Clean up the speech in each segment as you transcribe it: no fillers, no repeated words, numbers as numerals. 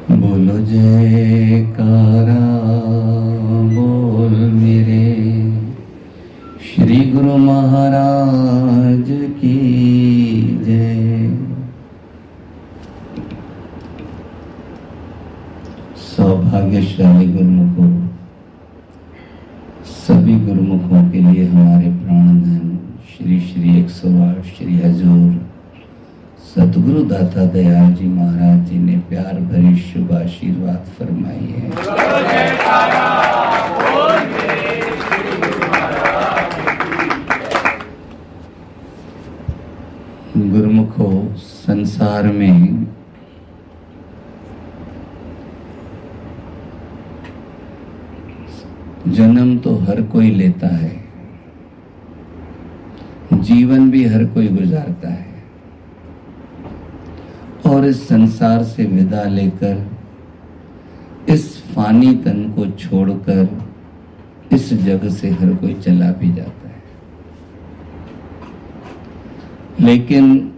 बोलो जयकारा बोल मेरे श्री गुरु महाराज की जय। सौभाग्यशाली गुरुमुखों, सभी गुरुमुखों के लिए हमारे प्राणधन श्री श्री 108 श्री हजूर सतगुरु दाता दयाल जी महाराज जी ने प्यार भरी शुभ आशीर्वाद फरमाई है। गुरुमुखों, संसार में जन्म तो हर कोई लेता है, जीवन भी हर कोई गुजारता है, और इस संसार से विदा लेकर इस फानी तन को छोड़कर इस जग से हर कोई चला भी जाता है। लेकिन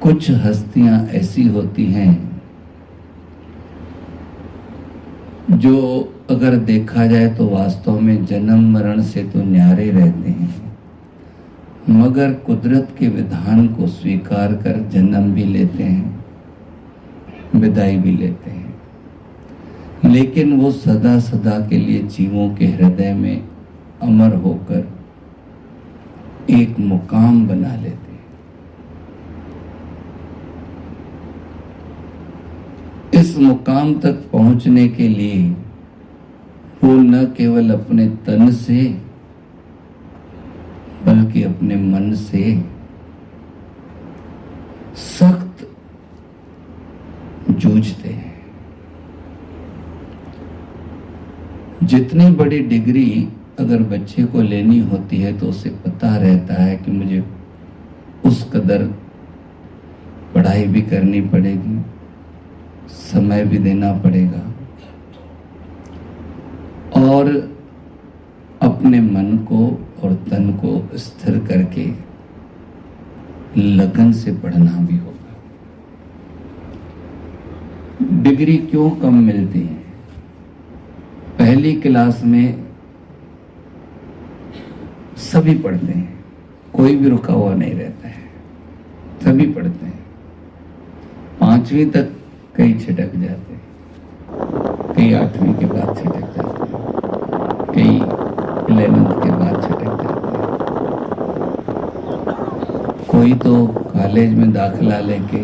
कुछ हस्तियां ऐसी होती हैं जो अगर देखा जाए तो वास्तव में जन्म मरण से तो न्यारे रहते हैं, मगर कुदरत के विधान को स्वीकार कर जन्म भी लेते हैं, विदाई भी लेते हैं, लेकिन वो सदा सदा के लिए जीवों के हृदय में अमर होकर एक मुकाम बना लेते हैं। इस मुकाम तक पहुंचने के लिए वो न केवल अपने तन से बल्कि अपने मन से सख्त जूझते हैं। जितनी बड़ी डिग्री अगर बच्चे को लेनी होती है तो उसे पता रहता है कि मुझे उस कदर पढ़ाई भी करनी पड़ेगी, समय भी देना पड़ेगा, और अपने मन को और तन को स्थिर करके लगन से पढ़ना भी होगा। डिग्री क्यों कम मिलती है? पहली क्लास में सभी पढ़ते हैं, कोई भी रुका हुआ नहीं रहता है, सभी पढ़ते हैं। 5वीं तक कई छिटक जाते हैं, कई 8वीं के बाद छिटक जाते हैं, कई 11th के बाद छिटक जाते हैं, कोई तो कॉलेज में दाखिला लेके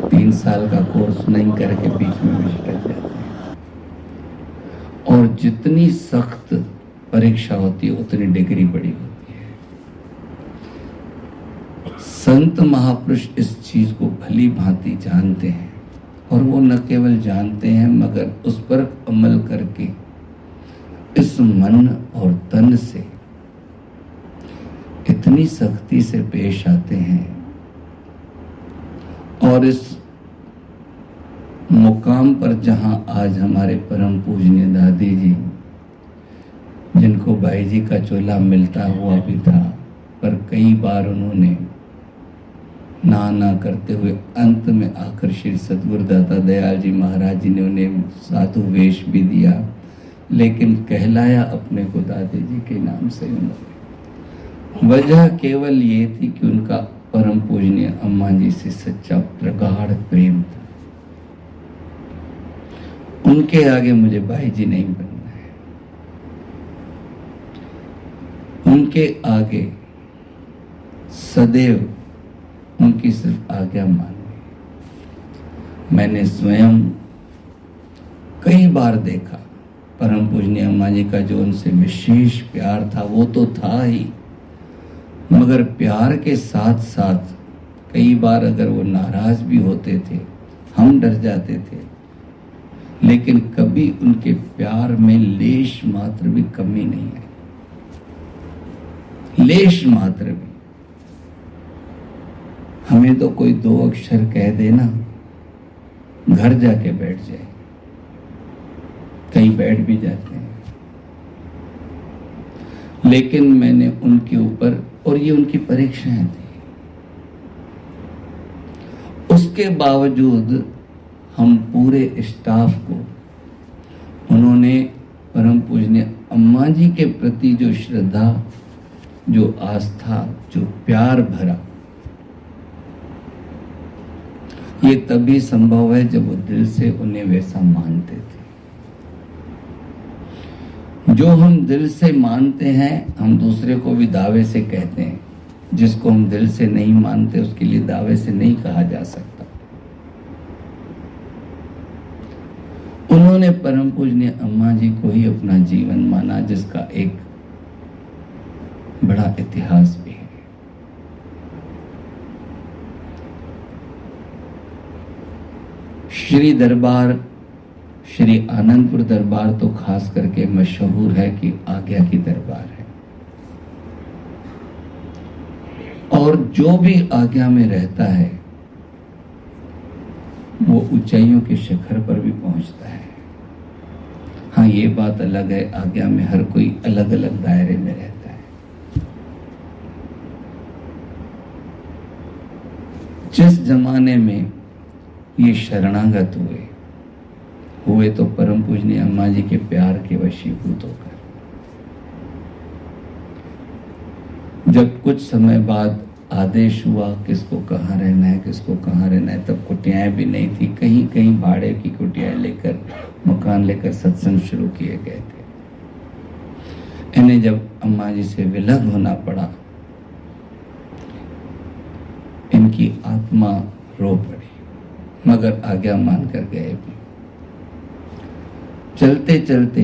3 साल का कोर्स नहीं करके बीच में भी छिटक जाते हैं। और जितनी सख्त परीक्षा होती है उतनी डिग्री बड़ी होती है। संत महापुरुष इस चीज को भली भांति जानते हैं, और वो न केवल जानते हैं मगर उस पर अमल करके इस मन और तन से इतनी सख्ती से पेश आते हैं, और इस मुकाम पर जहां आज हमारे परम पूजनीय दादी जी, जिनको भाई जी का चोला मिलता हुआ भी था, पर कई बार उन्होंने ना ना करते हुए अंत में आकर श्री सतगुरु दाता दयाल जी महाराज जी ने उन्हें साधु वेश भी दिया, लेकिन कहलाया अपने को दादी जी के नाम से उन्होंने। वजह केवल ये थी कि उनका परम पूजनीय अम्मा जी से सच्चा प्रगाढ़ प्रेम था। उनके आगे मुझे भाई जी नहीं बनना है, उनके आगे सदैव उनकी सिर्फ आज्ञा माननी। मैंने स्वयं कई बार देखा परम पूजनीय अम्मा जी का जो उनसे विशेष प्यार था वो तो था ही, मगर प्यार के साथ साथ कई बार अगर वो नाराज भी होते थे, हम डर जाते थे, लेकिन कभी उनके प्यार में लेश मात्र भी कमी नहीं आई, लेश मात्र भी। हमें तो कोई 2 अक्षर कह देना, घर जाके बैठ जाए, कई बैठ भी जाते हैं, लेकिन मैंने उनके ऊपर, और ये उनकी परीक्षाएं थी, उसके बावजूद हम पूरे स्टाफ को उन्होंने परम पूजनीय अम्मा जी के प्रति जो श्रद्धा, जो आस्था, जो प्यार भरा, ये तभी संभव है जब वो दिल से उन्हें वैसा मानते थे। जो हम दिल से मानते हैं हम दूसरे को भी दावे से कहते हैं, जिसको हम दिल से नहीं मानते उसके लिए दावे से नहीं कहा जा सकता। उन्होंने परम पूजनीय अम्मा जी को ही अपना जीवन माना, जिसका एक बड़ा इतिहास भी है। श्री दरबार, श्री आनंदपुर दरबार तो खास करके मशहूर है कि आज्ञा की दरबार है, और जो भी आज्ञा में रहता है वो ऊंचाइयों के शिखर पर भी पहुंचता है। हाँ, ये बात अलग है, आज्ञा में हर कोई अलग अलग दायरे में रहता है। जिस जमाने में ये शरणागत हुए तो परम पूजनीय अम्मा जी के प्यार के वशीभूत होकर। जब कुछ समय बाद आदेश हुआ किसको कहाँ रहना है, किसको कहाँ रहना है, तब कुटियाएं भी नहीं थी, कहीं कहीं भाड़े की कुटियाएं लेकर, मकान लेकर सत्संग शुरू किए गए थे। इन्हें जब अम्मा जी से विलग होना पड़ा, इनकी आत्मा रो पड़ी, मगर आज्ञा मानकर गए भी। चलते चलते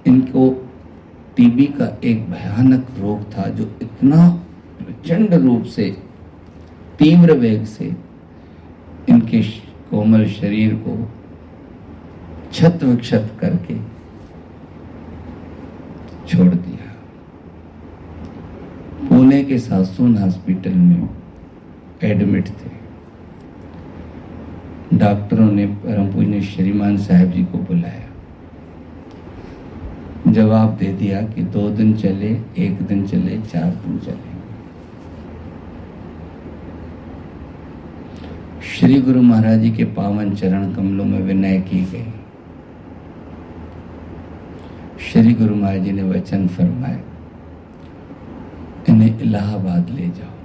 इनको टीबी का एक भयानक रोग था, जो इतना प्रचंड रूप से, तीव्र वेग से इनके कोमल शरीर को क्षत विक्षत करके छोड़ दिया। पुणे के सासून हॉस्पिटल में एडमिट थे। डॉक्टरों ने परम पूजनीय श्रीमान साहब जी को बुलाया, जवाब दे दिया कि 2 दिन चले, 1 दिन चले, 4 दिन चले। श्री गुरु महाराज जी के पावन चरण कमलों में विनय की गई। श्री गुरु महाराज जी ने वचन फरमाए, इन्हें इलाहाबाद ले जाओ।